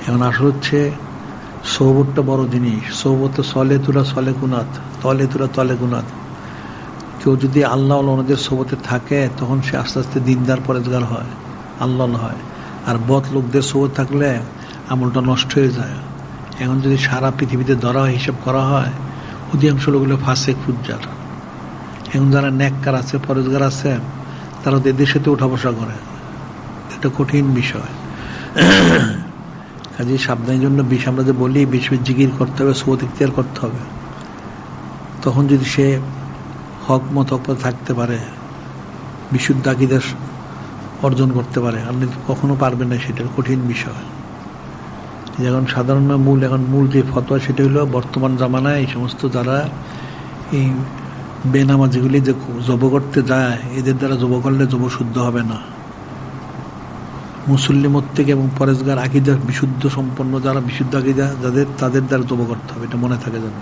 এখন আসলে হচ্ছে সৌবতটা বড় জিনিস। সৌবত সলে তুলা সলে গুনাত, তলে তুলা তলে গুনাত। কেউ যদি আল্লাহ ওনাদের সৌবতে থাকে তখন সে আস্তে আস্তে দিনদার পরেজগার হয়, আল্লাহ হয়। আর বদ লোকদের সৌবত থাকলে আমলটা নষ্ট হয়ে যায়। এখন যদি সারা পৃথিবীতে ধরা হিসাব করা হয়, অধিকাংশ লোকগুলো ফাসেক ফুজ্জার। এখন যারা নেককার আছে, পরেজগার আছে, তারা এদের সাথে উঠা বসা করে। এটা কঠিন বিষয়। কাজে সাবধানের জন্য বেশি আমরা যে বলি বেশি জিকির করতে হবে, সৌবত ইখতিয়ার করতে হবে। তখন যদি সে হক মত থাকতে পারে, বিশুদ্ধ আকীদা অর্জন করতে পারে, আপনি কখনো পারবেন না, সেটার কঠিন বিষয়। এখন সাধারণ মূল, এখন মূল যে ফতোয়া সেটা হলো বর্তমান জামানায় এই সমস্ত যারা এই বেনামাজিগুলি যে জব করতে যায়, এদের দ্বারা জব করলে জব শুদ্ধ হবে না। মুসল্লিমত থেকে এবং পরেজগার আকীদা বিশুদ্ধ সম্পন্ন যারা বিশুদ্ধ আকীদা যাদের, তাদের দ্বারা জব করতে হবে, এটা মনে থাকে যেন।